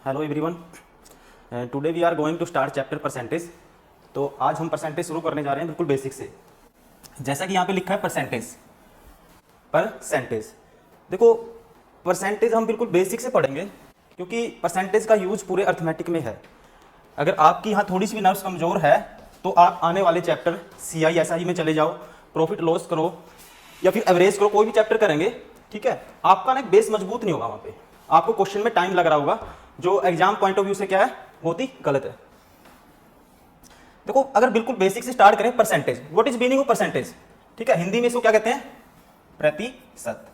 Hello everyone, today we are going to start chapter percentage. तो आज हम percentage शुरू करने जा रहे हैं बिल्कुल बेसिक से। जैसा कि यहाँ पे लिखा है परसेंटेज। देखो, परसेंटेज हम बिल्कुल बेसिक से पढ़ेंगे क्योंकि परसेंटेज का यूज पूरे अर्थमेटिक में है। अगर आपकी यहाँ थोड़ी सी भी नर्व्स कमज़ोर है तो आप आने वाले चैप्टर CI/SI में चले जाओ, प्रॉफिट लॉस करो या फिर एवरेज करो, कोई भी चैप्टर करेंगे, ठीक है, आपका ना बेस मजबूत नहीं होगा। वहाँ पे आपको क्वेश्चन में टाइम लग रहा होगा, जो एग्जाम पॉइंट ऑफ व्यू से क्या है, बहुत ही गलत है। देखो, अगर बिल्कुल बेसिक से स्टार्ट करें, percentage, what is meaning of percentage, ठीक है, हिंदी में इसको क्या कहते हैं, प्रतिशत।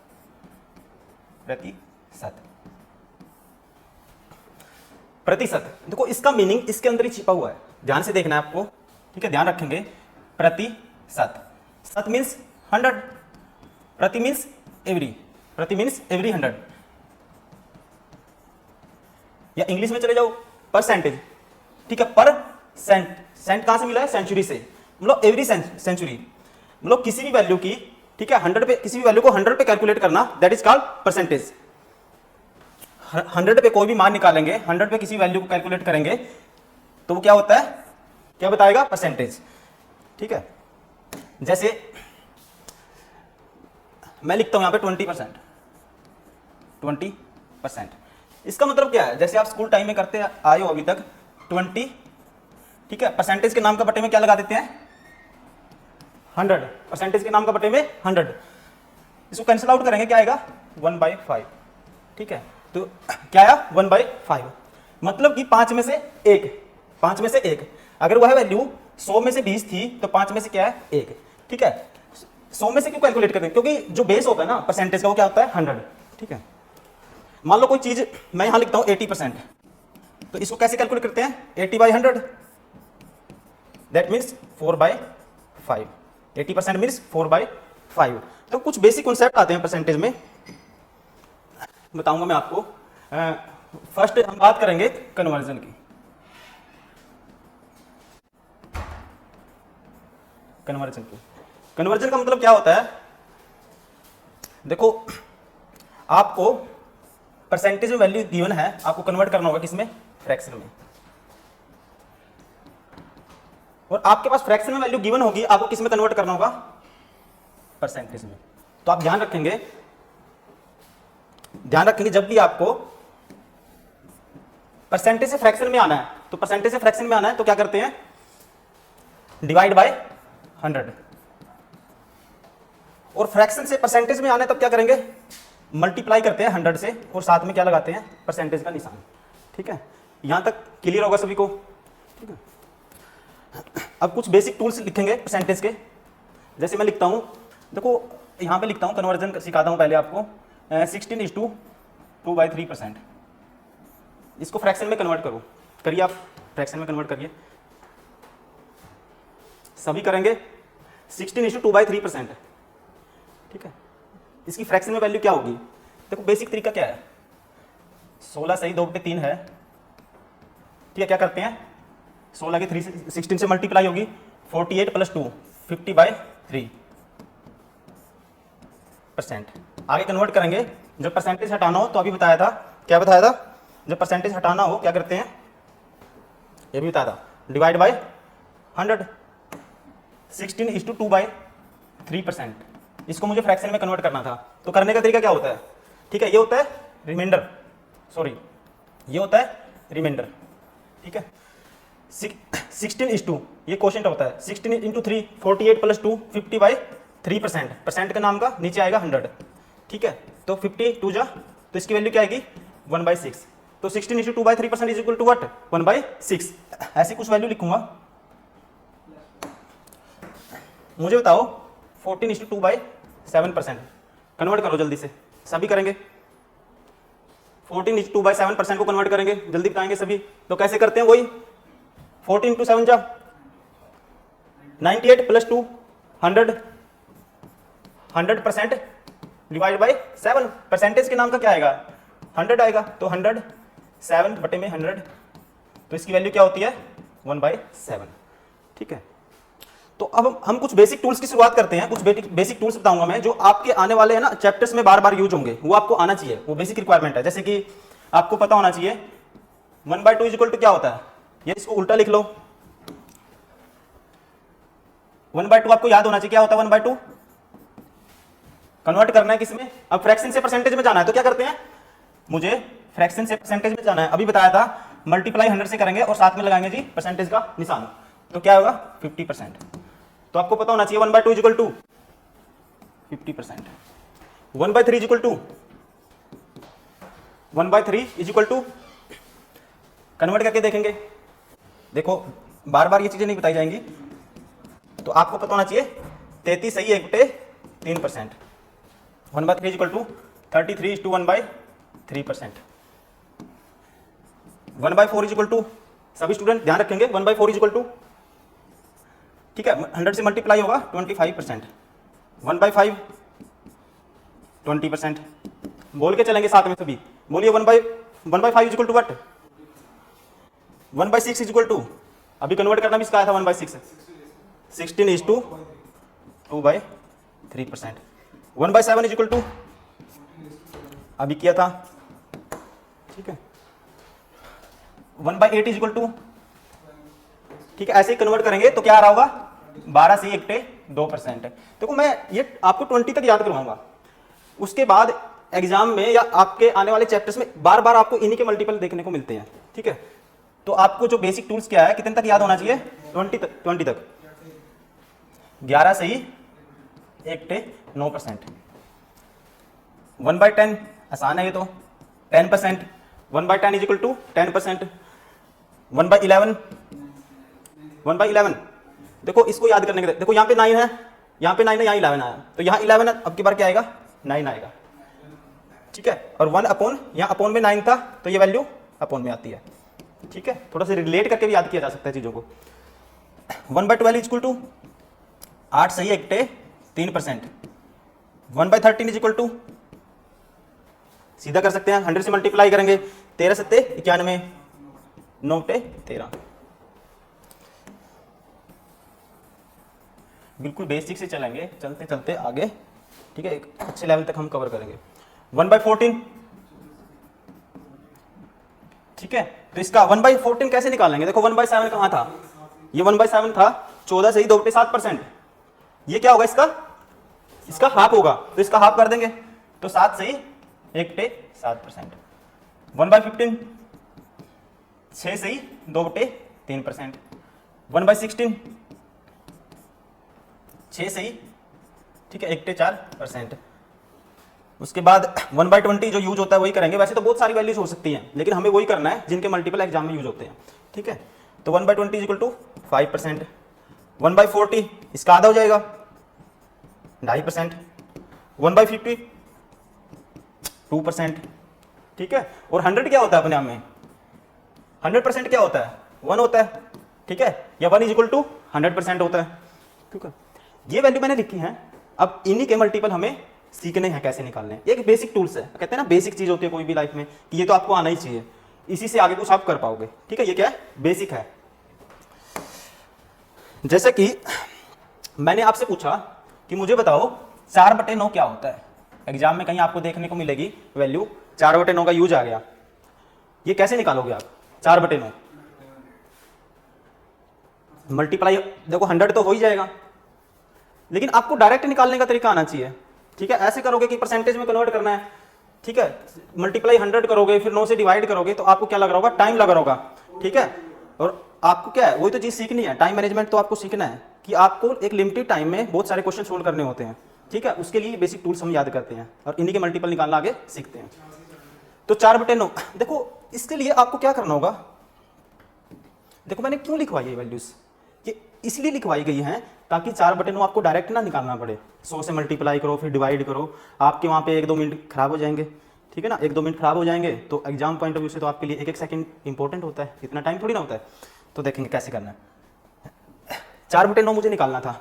प्रतिशत, देखो इसका मीनिंग इसके अंदर ही छिपा हुआ है, ध्यान से देखना है आपको, ठीक है, ध्यान रखेंगे। प्रतिशत, सत मीन्स 100, प्रति मीन्स एवरी, प्रति मीन्स एवरी 100, या इंग्लिश में चले जाओ परसेंटेज, ठीक है, पर सेंट, सेंट कहां से मिला है, सेंचुरी से, मतलब एवरी सेंचुरी, मतलब किसी भी वैल्यू की, ठीक है, 100 पे, किसी भी वैल्यू को 100 पे कैलकुलेट करना, दैट इज कॉल्ड परसेंटेज। 100 पे कोई भी मान निकालेंगे, 100 पे किसी वैल्यू को कैलकुलेट करेंगे तो वो क्या होता है, क्या बताएगा, परसेंटेज, ठीक है। जैसे मैं लिखता हूं यहां पे 20%, 20%, इसका मतलब क्या है, जैसे आप स्कूल टाइम में करते आए हो अभी तक 20, ठीक है, परसेंटेज के नाम का बटे में क्या लगा देते हैं, 100, परसेंटेज के नाम का बटे में 100, इसको कैंसिल आउट करेंगे, क्या आएगा, 1/5, ठीक है, तो क्या आया, 1/5, मतलब कि 5 में से 1, 5 में से 1, अगर वह वैल्यू 100 में से 20 थी तो 5 में से क्या है, 1, ठीक है। 100 में से क्यों कैलकुलेट करते हैं, क्योंकि जो बेस होता है ना परसेंटेज का, वो क्या होता है, 100, ठीक है। मान लो कोई चीज मैं यहां लिखता हूं 80%, तो इसको कैसे कैलकुलेट करते हैं, 80/100, दैट मीन्स 4/5, 80% मीन्स 4/5। तो कुछ बेसिक कॉन्सेप्ट आते हैं परसेंटेज में, बताऊंगा मैं आपको। फर्स्ट हम बात करेंगे कन्वर्जन की। कन्वर्जन का मतलब क्या होता है, देखो आपको परसेंटेज में वैल्यू गिवन है, आपको कन्वर्ट करना होगा किसमें, फ्रैक्शन में, और आपके पास फ्रैक्शन में वैल्यू गिवन होगी, आपको किसमें कन्वर्ट करना होगा, परसेंटेज में। तो आप ध्यान रखेंगे जब भी आपको परसेंटेज से फ्रैक्शन में आना है, तो परसेंटेज से फ्रैक्शन में आना है तो क्या करते हैं, डिवाइड बाय 100, और फ्रैक्शन से परसेंटेज में आना है तब क्या करेंगे, मल्टीप्लाई करते हैं 100 से, और साथ में क्या लगाते हैं, परसेंटेज का निशान, ठीक है। यहां तक क्लियर होगा सभी को, ठीक है। अब कुछ बेसिक टूल्स लिखेंगे परसेंटेज के, जैसे मैं लिखता हूं, देखो यहां पे लिखता हूं, कन्वर्जन सिखाता हूं पहले आपको, 16:2/3%, इसको फ्रैक्शन में कन्वर्ट करिए, आप फ्रैक्शन में कन्वर्ट करिए, सभी करेंगे 16:2/3%, ठीक है। इसकी फ्रैक्शन में वैल्यू क्या होगी, देखो बेसिक तरीका क्या है, 16 सही 2 बटे 3 है, ठीक है, क्या करते हैं, 16 के 16 से मल्टीप्लाई होगी, 48 + 2 50/3%, आगे कन्वर्ट करेंगे, जब परसेंटेज हटाना हो तो अभी बताया था, क्या बताया था, जब परसेंटेज हटाना हो क्या करते हैं, ये भी बताया था, डिवाइड बाय 100, 16:2/3%, इसको मुझे फ्रैक्शन में कन्वर्ट करना था, तो करने का तरीका क्या होता है, ठीक है, ये होता है रिमाइंडर, ये होता है रिमाइंडर, ठीक है। 16:2 ये क्वोशिएंट होता है, 16 × 3 48 + 2 50/3%, परसेंट का नाम का नीचे आएगा 100, ठीक है, तो 52 जा, तो इसकी वैल्यू क्या आएगी, 1/6, तो 16:2/3% इज इक्वल टू व्हाट, 1/6, ऐसी कुछ वैल्यू लिखूंगा। मुझे बताओ 14:2/7%, कन्वर्ट करो जल्दी से, सभी करेंगे, 14:2/7% को कन्वर्ट करेंगे, जल्दी बताएंगे सभी, तो कैसे करते हैं, वही 14 × 7 जा 98 + 2 100% डिवाइड बाय 7, परसेंटेज के नाम का क्या आएगा, 100 आएगा, तो 100 7 बटे में 100, तो इसकी वैल्यू क्या होती है, 1/7, ठीक है। तो अब हम कुछ बेसिक टूल्स की शुरुआत करते हैं, कुछ बेसिक टूल्स बताऊंगा मैं, जो आपके आने वाले है ना चैप्टर्स में बार बार यूज होंगे, वो आपको आना चाहिए, वो बेसिक रिक्वायरमेंट है। जैसे कि आपको पता होना चाहिए 1/2 इज इक्वल टू क्या होता है, ये इसको उल्टा लिख लो। 1/2 आपको याद होना चाहिए क्या होता है 1/2, कन्वर्ट करना है किसमें, अब फ्रैक्शन से परसेंटेज में जाना है तो क्या करते हैं, मुझे फ्रैक्शन से परसेंटेज में जाना है, अभी बताया था मल्टीप्लाई 100 से करेंगे और साथ में लगाएंगे जी परसेंटेज का निशान, तो क्या होगा 50%। तो आपको पता होना चाहिए 1/2 is equal to 50%, 1/3 is equal to 1/3 is equal to, convert करके देखेंगे, देखो बार बार ये चीजें नहीं बताई जाएंगी, तो आपको पता होना चाहिए 33 सही 1/3%, 1/3 equal to 33 is to 1/3%, 1/4 is equal to, सभी स्टूडेंट ध्यान रखेंगे 1/4 इज इक्वल टू, ठीक है 100 से मल्टीप्लाई होगा 25%, 1/5 20%, बोल के चलेंगे साथ में सभी, बोलिए 1/5 is equal to what, 1/6 is equal to, अभी कन्वर्ट करना भी सिखाया था 1/6, 16 is to 2/3%, 1/7 is equal to, अभी किया था, ठीक है 1/8 इज इक्वल टू, ठीक है ऐसे ही कन्वर्ट करेंगे तो क्या आ रहा होगा 12 से 1/2%। देखो मैं ये आपको 20 तक याद करवाऊंगा, उसके बाद एग्जाम में या आपके आने वाले चैप्टर्स में बार बार आपको इन्हीं के मल्टीपल देखने को मिलते हैं, ठीक है। तो आपको जो बेसिक टूल्स क्या है कितने तक याद होना चाहिए 20 तक, 11 से ही 1/9%, 1/10 आसान है ये तो 10%, 1/10 इज इक्वल टू 10%, 1/11 देखो इसको याद करने के, देखो यहाँ पे 9 है, यहाँ पे 9 है, यहाँ 11 आया, तो यहाँ 11 है, अब की बार क्या आएगा 9 आएगा, ठीक है, और 1 अपॉन, यहाँ अपॉन में 9 था तो ये वैल्यू अपॉन में आती है, ठीक है, थोड़ा सा रिलेट करके भी याद किया जा सकता है चीजों को। 1/12 इज इक्वल टू 8 सही 1/3%, 1/13 इज इक्वल टू, सीधा कर सकते हैं 100 से मल्टीप्लाई करेंगे, 13 सत्ते 91, 9/13, बिल्कुल बेसिक से चलेंगे, चलते चलते आगे, ठीक है, एक अच्छे लेवल तक हम कवर करेंगे। 1/14, ठीक है, तो इसका 1/14 कैसे निकालेंगे, देखो 1/7 कहां था, ये 1/7 था, 14 से ही 2/7%, ये क्या होगा इसका हाफ होगा, तो इसका हाफ कर देंगे, तो 7 से ही 1/7%, 1/15 6 से ही 2/3%, 1/16 6 से ही, ठीक है 1/4%, उसके बाद 1/20 जो यूज होता है वही करेंगे, वैसे तो बहुत सारी वैल्यूज हो सकती हैं लेकिन हमें वही करना है जिनके मल्टीपल एग्जाम में यूज होते हैं, ठीक है, तो 1/20 इज इक्वल टू 5%, 1/40 इसका आधा हो जाएगा 2.5%, 1/50 2%, ठीक है, और 100 क्या होता है अपने आप में, 100% क्या होता है 1 होता है, ठीक है, या 1 इज इक्वल टू 100% होता है, ठीक है, ये वैल्यू मैंने लिखी है, अब इन्हीं के मल्टीपल हमें सीखने हैं कैसे निकालने हैं, एक बेसिक टूल्स है, कहते हैं ना बेसिक चीज होती है कोई भी लाइफ में कि ये तो आपको आना ही चाहिए, इसी से आगे कुछ आप कर पाओगे, ठीक है, ये क्या है बेसिक है। जैसे कि मैंने आपसे पूछा कि मुझे बताओ 4/9 क्या होता है, एग्जाम में कहीं आपको देखने को मिलेगी वैल्यू 4/9 का यूज आ गया, ये कैसे निकालोगे आप 4/9, मल्टीप्लाई देखो 100 तो हो ही जाएगा, लेकिन आपको डायरेक्ट निकालने का तरीका आना चाहिए, ठीक है, ऐसे करोगे कि परसेंटेज में कन्वर्ट करना है, ठीक है, मल्टीप्लाई 100 करोगे फिर 9 से डिवाइड करोगे तो आपको क्या लग रहा होगा टाइम लग रहा होगा, ठीक है, और आपको क्या है वही तो चीज सीखनी है, टाइम मैनेजमेंट तो आपको सीखना है कि आपको एक लिमिटेड टाइम में बहुत सारे क्वेश्चन सोल्व करने होते हैं, ठीक है, उसके लिए बेसिक टूल्स हम याद करते हैं और इन्हीं के मल्टीपल निकालना आगे सीखते हैं। तो 4/9 देखो इसके लिए आपको क्या करना होगा, देखो मैंने क्यों लिखवाई है वैल्यूज, ये इसलिए लिखवाई गई है ताकि 4/9 आपको डायरेक्ट ना निकालना पड़े, 100 से मल्टीप्लाई करो फिर डिवाइड करो, आपके वहाँ पे 1-2 मिनट खराब हो जाएंगे, ठीक है ना, 1-2 मिनट खराब हो जाएंगे, तो एग्जाम पॉइंट ऑफ व्यू से तो आपके लिए 1-1 सेकंड इंपॉर्टेंट होता है, इतना टाइम थोड़ी ना होता है, तो देखेंगे कैसे करना है। 4/9 मुझे निकालना था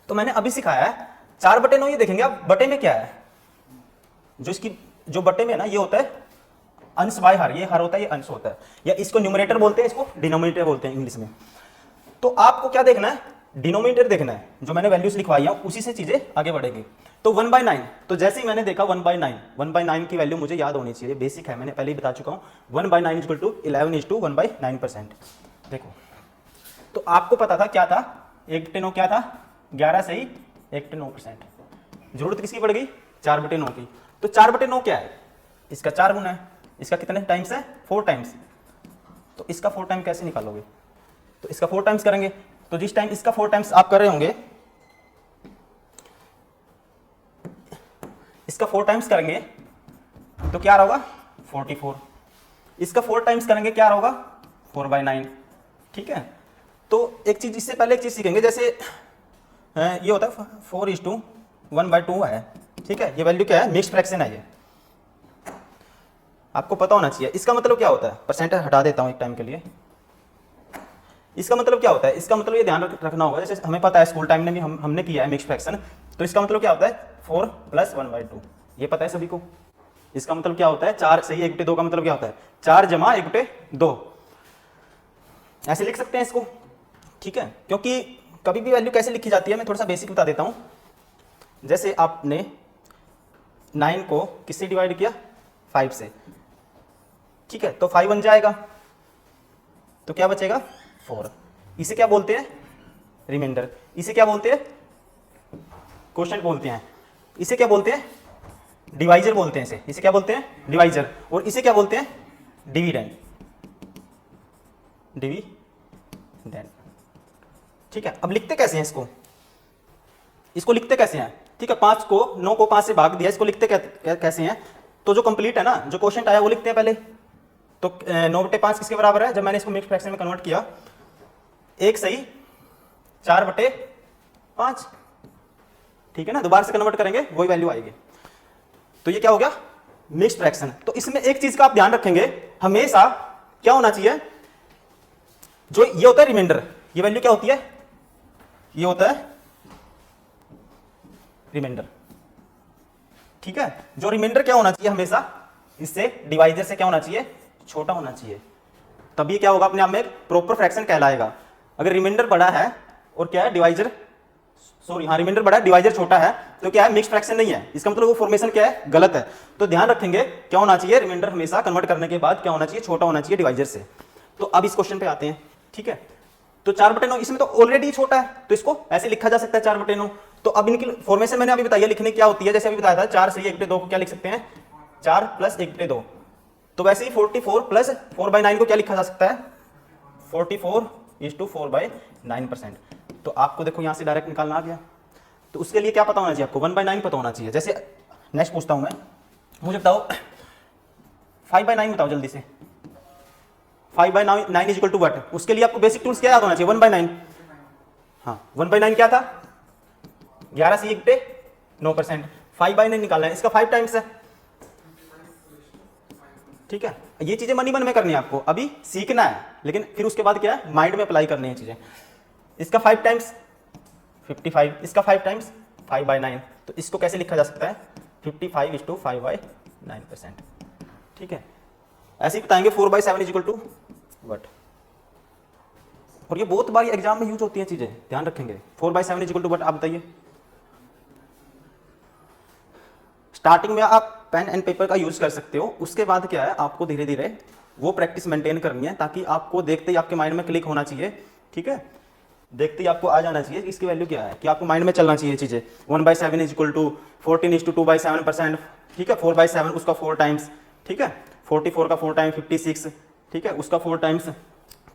तो मैंने अभी सिखाया है 4/9, ये देखेंगे आप बटे में क्या है, जो इसकी जो बटे में है ना ये होता है अंश बाय हर, ये हर होता है ये अंश होता है, या इसको न्यूमरेटर बोलते हैं इसको डिनोमिनेटर बोलते हैं इंग्लिश में। तो आपको क्या देखना है डिनोमिनेटर देखना है, जो मैंने वैल्यूज लिखवाई है उसी से चीजें आगे बढ़ेगी। तो 1/9, तो जैसे ही मैंने देखा 1/9 की वैल्यू मुझे याद होनी चाहिए, बेसिक है, मैंने पहले ही बता चुका हूँ। 1/9 इक्वल टू 11:1/9%। देखो तो आपको पता था क्या था, 1/9 क्या था, 11 से ही 1/9%। जरूरत किसकी पड़ गई, 4/9 की। तो 4/9 क्या है, इसका 4 गुना है, इसका कितने टाइम्स है, 4 टाइम्स। तो इसका 4 टाइम कैसे निकालोगे, तो इसका 4 टाइम्स करेंगे। तो जिस टाइम इसका 4 टाइम्स आप कर रहे होंगे, इसका 4 टाइम्स करेंगे तो क्या होगा 44। इसका 4 टाइम्स करेंगे क्या होगा 4/9। ठीक है, तो एक चीज, इससे पहले एक चीज सीखेंगे, जैसे ये होता है 4:1/2 है। ठीक है, ये वैल्यू क्या है, मिक्स्ड फ्रैक्शन है, ये आपको पता होना चाहिए। इसका मतलब क्या होता है, परसेंटेज हटा देता हूं एक टाइम के लिए। इसका मतलब क्या होता है, इसका मतलब ये ध्यान रखना होगा, जैसे हमें पता है स्कूल टाइम में भी हमने किया है मिक्स्ड फ्रैक्शन। तो इसका मतलब क्या होता है 4 + 1/2, ये पता है सभी को। इसका मतलब क्या होता है 4 सही 1/2 का मतलब क्या होता है 4 + 1/2, ऐसे लिख सकते हैं इसको। ठीक है, क्योंकि कभी भी वैल्यू कैसे लिखी जाती है, मैं थोड़ा सा बेसिक बता देता हूं। जैसे आपने 9 को किससे डिवाइड किया, 5 से। ठीक है, तो 5 बन जाएगा, तो क्या बचेगा 4। इसे क्या बोलते हैं, रिमाइंडर। इसे क्या बोलते हैं, क्वोशिएंट बोलते हैं। इसे क्या बोलते हैं, डिवाइजर बोलते हैं। इसे क्या बोलते हैं, डिवाइजर। और इसे क्या बोलते हैं, डिविडेंड। डिविडेंड। ठीक है, अब लिखते कैसे हैं इसको, इसको लिखते कैसे हैं। ठीक है, 9 को 5 से भाग दिया, इसको लिखते कैसे हैं। तो जो कंप्लीट है ना, जो क्वोशिएंट आया वो लिखते हैं पहले। तो 9/5 किसके बराबर है, जब मैंने इसको मिक्स्ड फ्रैक्शन में कन्वर्ट किया, 1 सही 4/5। ठीक है ना, दोबारा से कन्वर्ट करेंगे वही वैल्यू आएगी। तो ये क्या हो गया, मिक्स्ड फ्रैक्शन। तो इसमें एक चीज का आप ध्यान रखेंगे, हमेशा क्या होना चाहिए, जो ये होता है रिमाइंडर, ये वैल्यू क्या होती है, ये होता है रिमाइंडर। ठीक है, जो रिमाइंडर क्या होना चाहिए हमेशा, इससे डिवाइजर से क्या होना चाहिए, छोटा होना चाहिए, तभी क्या होगा, अपने आप में एक प्रॉपर फ्रैक्शन कहलाएगा। अगर रिमाइंडर बड़ा है और क्या है डिवाइजर, सॉरी हाँ रिमाइंडर बड़ा है डिवाइजर छोटा है, तो क्या है मिक्स्ड फ्रैक्शन नहीं है, इसका मतलब वो फॉर्मेशन क्या है, गलत है। तो ध्यान रखेंगे क्या होना चाहिए, रिमाइंडर हमेशा कन्वर्ट करने के बाद क्या होना चाहिए, छोटा होना चाहिए डिवाइजर से। तो अब इस क्वेश्चन पे आते हैं। ठीक है, तो 4/9 इसमें तो ऑलरेडी छोटा है, तो इसको ऐसे लिखा जा सकता है 4/9। तो अब इनकी फॉर्मेशन मैंने अभी बताई है, लिखने क्या होती है, जैसे अभी बताया था 4 से 1/2 को क्या लिख सकते हैं, 4 + 1/2। तो वैसे ही 44 + 4/9 को क्या लिखा जा सकता है, 44:4/9%। तो आपको देखो यहां से डायरेक्ट निकालना आ गया। तो उसके लिए क्या पता होना चाहिए आपको, 1/9 पता होना चाहिए। जैसे नेक्स्ट पूछता हूं मैं, मुझे बताओ 5/9 बताओ जल्दी से। 5/9 इज इक्वल टू व्हाट, उसके लिए आपको बेसिक टूल्स क्या याद होना चाहिए, 1/9। हाँ 1/9 क्या था, 11 से 1/9%। 5/9 निकालना है, इसका 5 टाइम्स है। ठीक है, ये चीजें मनी मन में करनी है आपको, अभी सीखना है, लेकिन फिर उसके बाद क्या है माइंड में अप्लाई करनी है चीजें। इसका 5 टाइम्स 55, इसका 5 टाइम्स 5/9। तो इसको कैसे लिखा जा सकता है, 55:5/9%। ठीक है, ऐसे ही बताएंगे 4/7 इज इक्वल टू व्हाट। और ये बहुत बार एग्जाम में यूज होती हैं चीजें, ध्यान रखेंगे। 4/7 इज इक्वल टू व्हाट, आप बताइए। स्टार्टिंग में आप पेन एंड पेपर का यूज कर सकते हो, उसके बाद क्या है आपको धीरे धीरे वो प्रैक्टिस मेंटेन करनी है, ताकि आपको देखते ही आपके माइंड में क्लिक होना चाहिए। ठीक है, देखते ही आपको आ जाना चाहिए कि इसकी वैल्यू क्या है, कि आपको माइंड में चलना चाहिए चीजें। 1/7 इज इक्वल टू 14:2/7%। ठीक है, 4/7 उसका 4 टाइम्स। ठीक है, 44 का 4 टाइम 56। ठीक है, उसका 4 टाइम्स,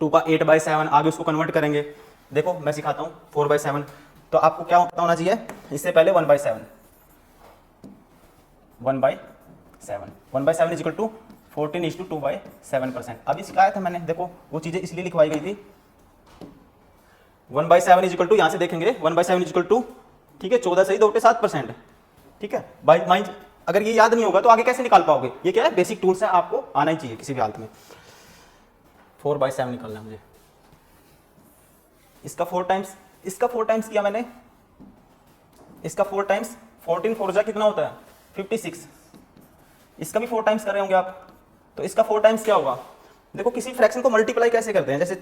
2 का 8/7, आगे उसको कन्वर्ट करेंगे। देखो मैं सिखाता हूँ 4/7। तो आपको क्या पता होना चाहिए, इससे पहले 1/7 1/7 इज इक्वल टू 14:2/7%। अभी सिखाया था मैंने, देखो वो चीजें इसलिए लिखवाई गई थी। 1/7 इज इक्वल टू, यहां से देखेंगे 1/7 इज इक्वल टू, ठीक है 14 सही 2/7%। ठीक है, बाई माइंड अगर ये याद नहीं होगा तो आगे कैसे निकाल पाओगे, ये क्या है बेसिक टूल्स है, आपको आना ही चाहिए किसी भी हालत में। 4/7 निकालना है मुझे, इसका 4 टाइम्स, इसका 4 टाइम्स किया मैंने, इसका 4 टाइम्स 14 4 जा कितना होता है 56। इसका भी 4 टाइम्स कर रहे होंगे आप, तो इसका 4 टाइम्स क्या होगा। देखो किसी फ्रैक्शन को मल्टीप्लाई कैसे करते हैं, जैसे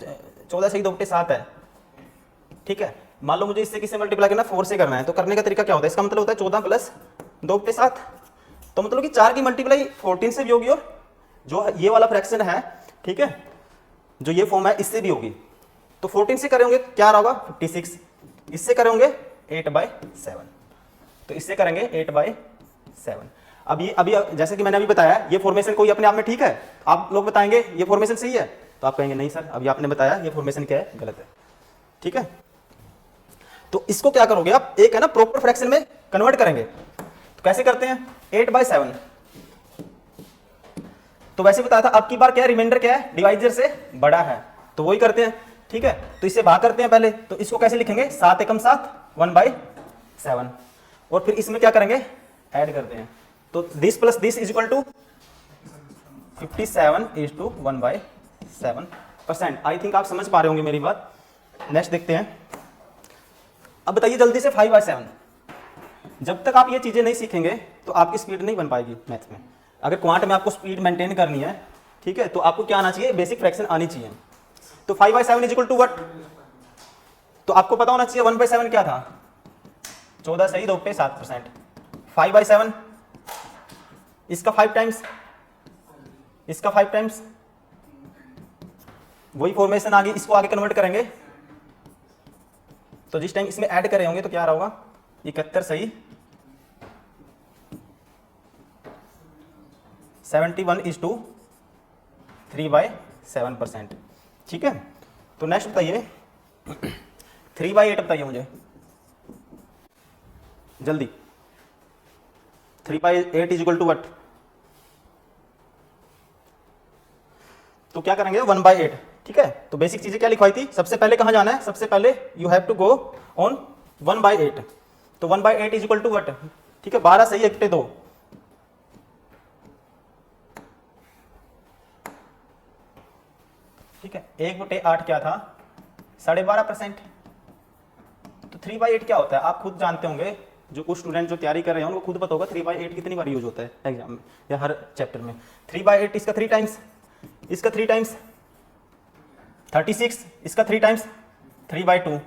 14 सही 2/7 है। ठीक है, मान लो मुझे इससे किससे मल्टीप्लाई करना है, 4 से करना है, तो करने का तरीका क्या होता है, इसका मतलब होता है 14 प्लस 2 पे 7, तो मतलब कि 4 की मल्टीप्लाई 14 से भी होगी और जो ये वाला फ्रैक्शन है, ठीक है, जो ये फॉर्म है इससे भी होगी। तो 14 से करेंगे क्या होगा 56, इससे करेंगे 8/7, तो इससे करेंगे 8/7। अब ये अभी जैसे कि मैंने अभी बताया ये फॉर्मेशन कोई अपने आप में ठीक है, आप लोग बताएंगे ये फॉर्मेशन सही है, तो आप कहेंगे नहीं सर अभी आपने बताया ये फॉर्मेशन क्या है, गलत है, ठीक है। तो इसको क्या करोगे आप, एक है ना प्रॉपर फ्रैक्शन में कन्वर्ट करेंगे, तो कैसे करते हैं, 8/7, तो वैसे बताया था, अब की बार क्या है, रिमाइंडर क्या है, डिवाइजर से बड़ा है, तो वही करते हैं, ठीक है। तो इसे भाग करते हैं पहले, तो इसको कैसे लिखेंगे, 7 एकम 7, 1/7, और फिर इसमें क्या करेंगे, ऐड करते हैं, तो this plus this is equal to 57 is to 1/7%। I think आप समझ पा रहे होंगे मेरी बात। नेक्स्ट देखते हैं, अब बताइए जल्दी से 5/7। जब तक आप ये चीजें नहीं सीखेंगे तो आपकी स्पीड नहीं बन पाएगी मैथ्स में। अगर क्वांट में आपको स्पीड मेंटेन करनी है, ठीक है, तो आपको क्या आना चाहिए, बेसिक फ्रैक्शन आनी चाहिए। तो 5/7 इज इक्वल टू व्हाट, तो आपको पता होना चाहिए 1/7 क्या था, 14 सही 2 पे 7%, 5/7 इसका 5 टाइम्स, इसका 5 टाइम्स, वही फॉर्मेशन आगे, इसको आगे कन्वर्ट करेंगे, तो जिस टाइम इसमें ऐड करे होंगे तो क्या रहा होगा, 71 सही 71 इज टू 3/7%, ठीक है। तो नेक्स्ट बताइए 3/8 बताइए मुझे जल्दी, 3/8 इज इक्वल टू व्हाट, तो क्या करेंगे 1/8, ठीक है। तो बेसिक चीजें क्या लिखवाई थी, सबसे पहले कहां जाना है, सबसे पहले you have to go on 1/8, तो 1/8 इज इक्वल टू व्हाट, ठीक है, 12 सही 1/2, ठीक है, 1/8 क्या था 12.5%, तो 3/8 क्या होता है आप खुद जानते होंगे, जो कुछ स्टूडेंट जो तैयारी कर रहे हैं उनको खुद पता होगा 3/8 कितनी बार यूज होता है एग्जाम में या हर चैप्टर में। 3/8 इसका 3 टाइम्स, इसका 3 टाइम्स 36, इसका 3 टाइम्स 3/2,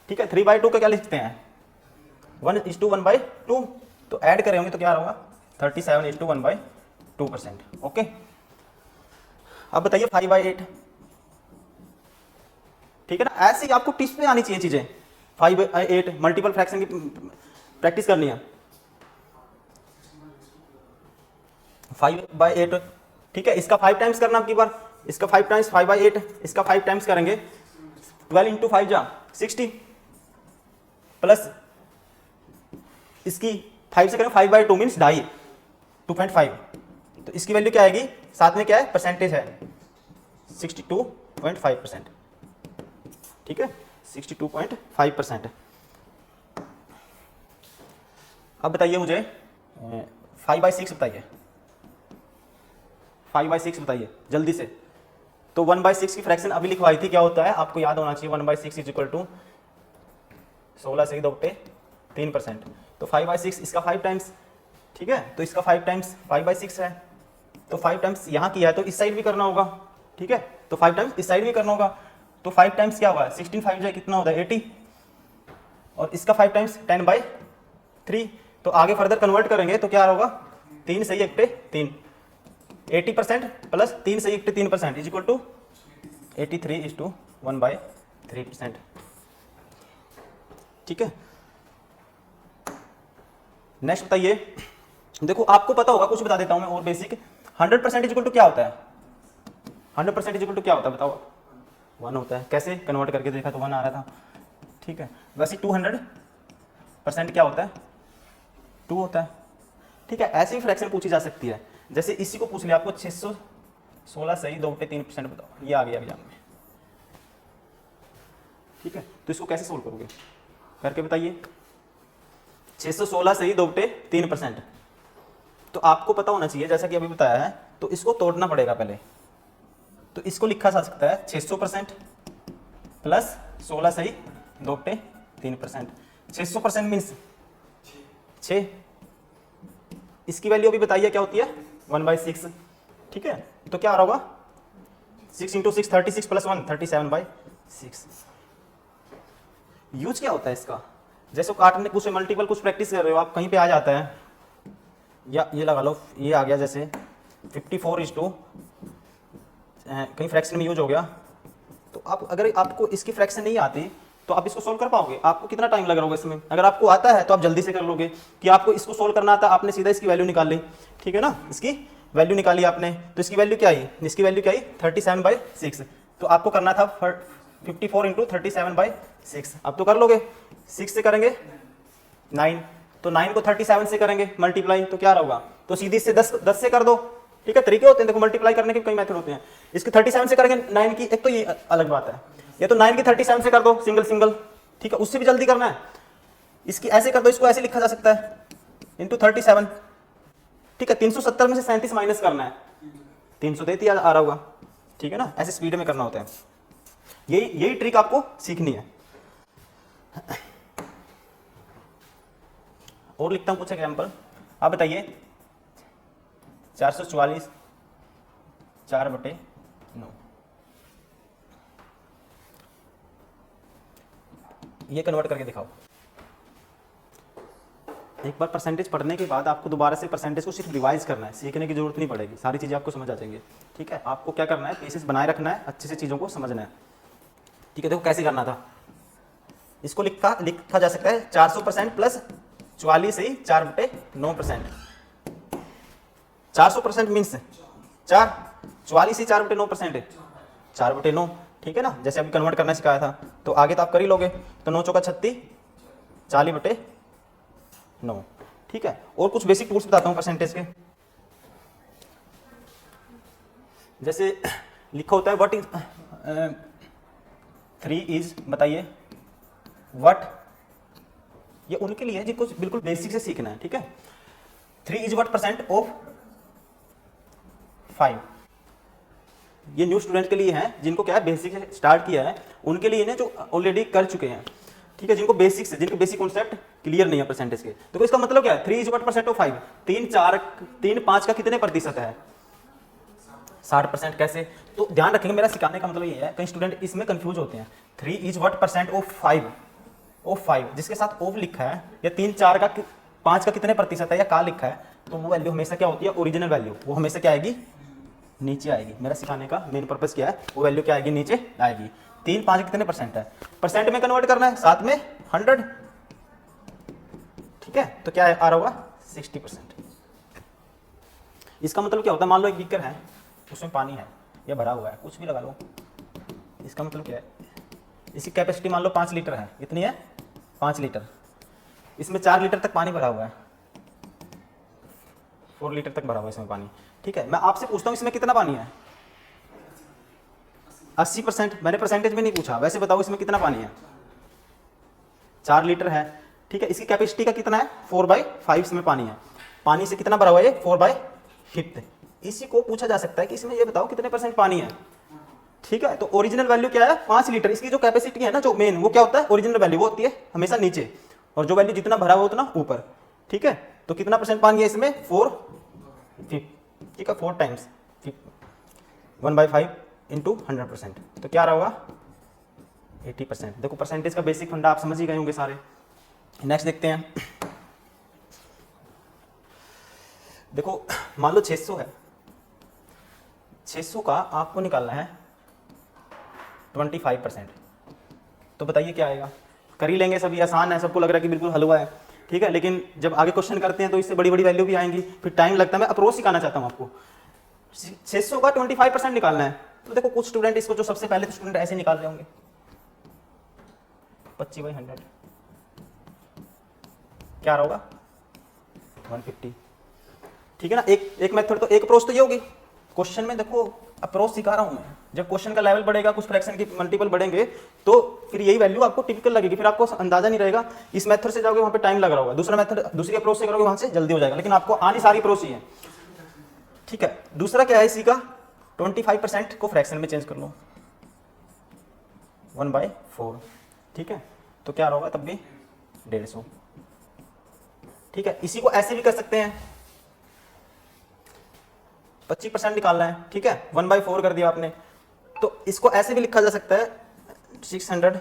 ठीक है। 3/2 का क्या लिखते हैं 1:1/2, तो ऐड करे होंगे तो क्या होगा 37:1/2%, ओके। अब बताइए 5/8, ठीक है ना, ऐसे ही आपको टिप्स में आनी चाहिए चीजें। 5/8 मल्टीपल फ्रैक्शन की प्रैक्टिस करनी है, 5/8, ठीक है, इसका 5 टाइम्स करना आपकी बार, इसका 5 टाइम्स 5/8, इसका 5 टाइम्स करेंगे 12 × 5 जा 60, प्लस इसकी 5 से करें 5/2 मीन्स 2.5, 2.5, तो इसकी वैल्यू क्या आएगी, साथ में क्या है परसेंटेज है 62.5%, ठीक है 62.5%। अब बताइए मुझे 5/6 बताइए, 5/6 बताइए जल्दी से। तो 1/6 की फ्रैक्शन अभी लिखवाई थी, क्या होता है आपको याद होना चाहिए, 1/6 इज इक्वल टू 16 से 2 पे 3%, तो 5/6 इसका 5 टाइम्स, ठीक है, तो इसका 5 टाइम्स 5/6 है, तो 5 टाइम्स यहाँ किया है तो इस साइड भी करना होगा, ठीक है, तो 5 टाइम्स इस साइड भी करना होगा, तो 5 टाइम्स क्या होगा 16 5 जाए कितना होता है 80, और इसका 5 टाइम्स 10/3, तो आगे फर्दर कन्वर्ट करेंगे तो क्या होगा 3 सही 1 पे 3, 80% प्लस 3 सही 1 पे 3% इज इक्वल टू 83:1/3%, ठीक है। नेक्स्ट बताइए, देखो आपको पता होगा, कुछ बता देता हूं मैं और बेसिक, 100% इज इक्वल टू क्या होता है, 100% इज इक्वल टू क्या होता है बताओ, 1 होता है, कैसे कन्वर्ट करके देखा तो 1 आ रहा था, ठीक है। वैसे 200% क्या होता है 2 होता है, ठीक है। ऐसी भी फ्रैक्शन पूछी जा सकती है, जैसे इसी को पूछ लिया आपको 616 सही 2 पे 3% बताओ, ये आ गया एग्जाम में, ठीक है। तो इसको कैसे सोल्व करोगे करके बताइए, 616 सही 2 पे 3%, तो आपको पता होना चाहिए जैसा कि अभी बताया है, तो इसको तोड़ना पड़ेगा पहले, तो इसको लिखा जा सकता है 600% प्लस 16 सही 2 पे 3%, 600% मीन्स 6, इसकी वैल्यू अभी बताइए क्या होती है 1/6, ठीक है, तो क्या आ रहा होगा 6 × 6 36 प्लस 1 37/6, यूज क्या होता है इसका, जैसे काटने कुछ मल्टीपल कुछ प्रैक्टिस कर रहे हो आप, कहीं पे आ जाता है, या ये लगा लो, ये आ गया जैसे 54:2 कहीं फ्रैक्शन में यूज हो गया, तो आप अगर आपको इसकी फ्रैक्शन नहीं आती तो आप इसको सोल्व कर पाओगे? आपको कितना टाइम लग रहा होगा इसमें? अगर आपको आता है तो आप जल्दी से कर लोगे। कि आपको इसको सोल्व करना आता, आपने सीधा इसकी वैल्यू निकाल ली, ठीक है ना, इसकी वैल्यू निकाली आपने, तो इसकी वैल्यू क्या आई, इसकी वैल्यू क्या आई 37/6, तो आपको करना था 54 × 37/6, आप तो कर लोगे। 6 से करेंगे 9, तो 9 को 37 से करेंगे मल्टीप्लाई, तो क्या होगा, तो सीधी से 10 से कर दो, ठीक है, तरीके होते हैं देखो मल्टीप्लाई करने के कई मेथड होते हैं। इसकी 37 से करेंगे 9 की, एक तो ये अलग बात है, ये तो 9 की 37 से कर दो सिंगल सिंगल, ठीक है, उससे भी जल्दी करना है, इसकी ऐसे कर दो, इसको ऐसे लिखा जा सकता है इंटू 37, ठीक है, 370 में से 37 माइनस करना है, 333 आ रहा होगा, ठीक है ना, ऐसे स्पीड में करना होता है। यही ट्रिक आपको सीखनी है। और लिखता हूं कुछ एग्जाम्पल, आप बताइए 444 4/9, ये कन्वर्ट करके दिखाओ। एक बार परसेंटेज पढ़ने के बाद आपको दोबारा से परसेंटेज को सिर्फ रिवाइज करना है, सीखने की जरूरत नहीं पड़ेगी, सारी चीज़ें आपको समझ आ जाएंगी, ठीक है। आपको क्या करना है, पेशेंस बनाए रखना है, अच्छे से चीज़ों को समझना है, ठीक है। देखो कैसे करना था, इसको लिखा जा सकता है 400% प्लस 44 ही 4/9%। 400% मीन्स 4, 44 ही 4/9% है, 4/9, ठीक है ना। जैसे अभी कन्वर्ट करना सिखाया था, तो आगे तो आप कर ही लोगे, तो 9 चौका 36, 40/9, ठीक है। और कुछ बेसिक टूल्स बताता हूँ परसेंटेज के, जैसे लिखा होता है व्हाट इज 3 इज, बताइए व्हाट, ये उनके लिए है जिनको बिल्कुल बेसिक से सीखना है, ठीक है। 3 इज व्हाट % ऑफ 5, ये न्यू स्टूडेंट के लिए है जिनको क्या है बेसिक से स्टार्ट किया है, उनके लिए ना जो ऑलरेडी कर चुके हैं, ठीक है, जिनको बेसिक से, जिनके बेसिक कॉन्सेप्ट क्लियर नहीं है परसेंटेज के। तो इसका मतलब क्या है, 3 इज व्हाट % ऑफ 5, 3 5 का कितने प्रतिशत है, 60%। कैसे, तो ध्यान रखेंगे, मेरा सिखाने का मतलब ये है, कई स्टूडेंट इसमें कंफ्यूज होते हैं। 3 इज व्हाट % ऑफ 5 जिसके साथ ऑफ लिखा है, या 3 4 का 5 का कितने प्रतिशत है, या का लिखा है, तो वो वैल्यू हमेशा क्या होती है, ओरिजिनल वैल्यू, वो हमेशा क्या आएगी, नीचे आएगी। मेरा सिखाने का मेन पर्पस क्या है, वो वैल्यू क्या आएगी, नीचे आएगी। 3 5 कितने % है, परसेंट में कन्वर्ट करना है, साथ में 100, ठीक है, तो क्या आ रहा होगा 60%। इसका मतलब क्या होता है, मान लो एक बीकर है, उसमें पानी है, या भरा हुआ है, कुछ भी लगा लो, इसका मतलब क्या है, इसकी कैपेसिटी मान लो 5 लीटर है, कितनी है 5 लीटर, इसमें 4 लीटर तक पानी भरा हुआ है, 4 लीटर तक भरा हुआ है इसमें पानी, ठीक है। मैं आपसे पूछता हूँ इसमें कितना पानी है, 80%। मैंने परसेंटेज में नहीं पूछा, वैसे बताओ इसमें कितना पानी है, 4 लीटर है, ठीक है। इसकी कैपेसिटी का कितना है, 4/5 इसमें पानी है, पानी से कितना भरा हुआ है, 4/5। इसी को पूछा जा सकता है कि इसमें ये बताओ कितने % पानी है, ठीक है। तो ओरिजिनल वैल्यू क्या है, 5 लीटर। इसकी जो कैपेसिटी है ना, जो मेन, वो क्या होता है, ओरिजिनल वैल्यू वो होती है हमेशा नीचे, और जो वैल्यू जितना भरा हुआ उतना ऊपर, ठीक है। तो कितना % पानी है इसमें, 4, ठीक है, 4 टाइम्स 1/5 इंटू 100%, तो क्या रहा होगा 80%। देखो परसेंटेज का बेसिक फंडा आप समझ ही गए होंगे सारे। नेक्स्ट देखते हैं, देखो मान लो 600 है, 600 का आपको निकालना है 25%, तो बताइए क्या आएगा। कर ही लेंगे, सभी आसान है, सबको लग रहा है कि बिल्कुल हलवा है, ठीक है, लेकिन जब आगे क्वेश्चन करते हैं तो इससे बड़ी बड़ी वैल्यू भी आएंगी, फिर टाइम लगता है। मैं अप्रोच सिखाना चाहता हूँ आपको, 600 का 25% निकालना है। तो देखो कुछ स्टूडेंट इसको, जो सबसे पहले तो स्टूडेंट ऐसे निकाल रहे होंगे, 25/100 क्या होगा 150, ठीक है ना। एक मेथड, तो एक अप्रोच तो ये होगी। क्वेश्चन में देखो अप्रोच सिखा रहा हूं मैं, जब क्वेश्चन का लेवल बढ़ेगा, कुछ फ्रैक्शन की मल्टीपल बढ़ेंगे, तो फिर यही वैल्यू आपको टिपिकल लगेगी, फिर आपको अंदाजा नहीं रहेगा। इस मेथड से जाओगे वहां पे टाइम लग रहा होगा, दूसरा मेथड, दूसरी अप्रोच से करोगे वहां से जल्दी हो जाएगा, लेकिन आपको आनी सारी अप्रोच ही है, ठीक है। दूसरा क्या है इसी का, 25% को फ्रैक्शन में चेंज कर लो, 1/4, ठीक है, तो क्या होगा तब भी 150, ठीक है। इसी को ऐसे भी कर सकते हैं, 25% निकालना है, ठीक है, 1/4 कर दिया आपने, तो इसको ऐसे भी लिखा जा सकता है 600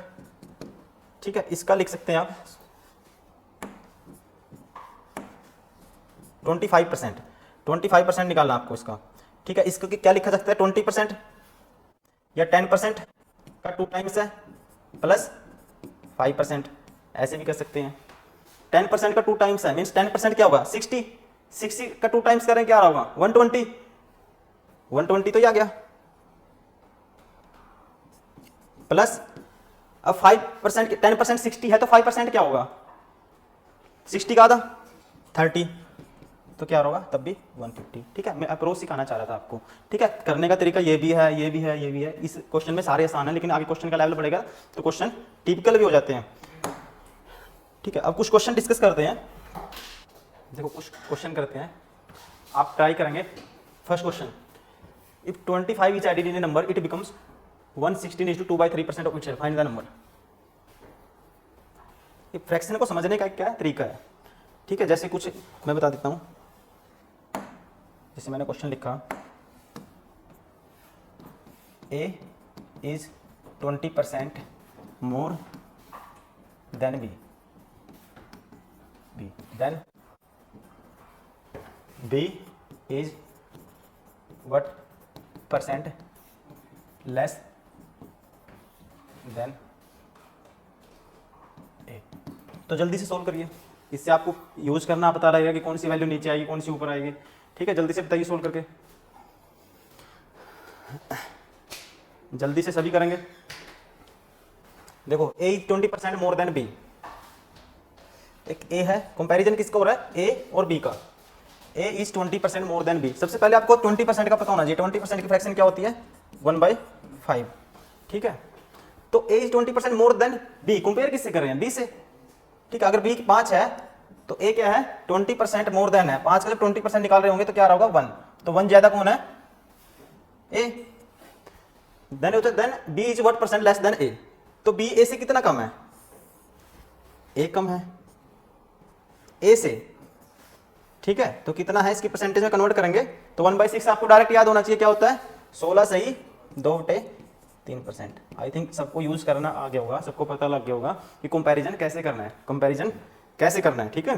ठीक है, इसका लिख सकते हैं आप 25%, 25% निकालना आपको इसका। ठीक है, इसको क्या लिखा सकता है 20% या 10% का 2 टाइम्स है प्लस 5%, ऐसे भी कर सकते हैं। 10% का 2 टाइम्स है मीन्स 10% क्या होगा 60, 60 का 2 टाइम्स करें क्या होगा 120, 120 तो ये आ गया प्लस अब 5% 10% 60 है तो 5% क्या होगा 60 का आधा 30, तो क्या होगा तब भी 150। ठीक है, मैं अप्रोच सिखाना चाह रहा था आपको। ठीक है, करने का तरीका ये भी है, ये भी है, ये भी है। इस क्वेश्चन में सारे आसान है, लेकिन आगे क्वेश्चन का लेवल बढ़ेगा तो क्वेश्चन टिपिकल भी हो जाते हैं। ठीक है, अब कुछ क्वेश्चन डिस्कस करते हैं। देखो कुछ क्वेश्चन करते हैं, आप ट्राई करेंगे। First question, if 25 is added in a number it becomes 116 is to 2/3% of it, find the number. ये फ्रैक्शन को समझने का क्या तरीका है। ठीक है, जैसे कुछ मैं बता देता हूं, जैसे मैंने क्वेश्चन लिखा a is 20% more than b, then b is what percent less than a। तो जल्दी से सोल्व करिए, इससे आपको यूज करना पता रहेगा कि कौन सी वैल्यू नीचे आएगी कौन सी ऊपर आएगी। ठीक है, जल्दी से बताइए सोल्व करके, जल्दी से सभी करेंगे। देखो a is 20% more than b, एक a है, कंपैरिजन किसका हो रहा है a और b का। a is 20% more than b, सबसे पहले आपको 20% का पता होना चाहिए। 20% की फ्रैक्शन क्या होती है 1/5। ठीक है, तो a is 20% more than b, compare किससे कर रहे हैं b से। ठीक है, अगर b 5 है तो a क्या है 20% मोर देन है, 5 का जब 20% निकाल रहे होंगे तो क्या होगा 1, तो 1 ज्यादा कौन है a। Then b is what percent less than a, तो b a से कितना कम है a कम है a से। ठीक है, तो कितना है इसकी परसेंटेज में कन्वर्ट करेंगे तो 1/6 आपको डायरेक्ट याद होना चाहिए क्या होता है 16 सही 2/3%। आई थिंक सबको यूज करना आ गया होगा, सबको पता लग गया होगा कि कंपैरिजन कैसे करना है, कंपैरिजन कैसे करना है। ठीक है।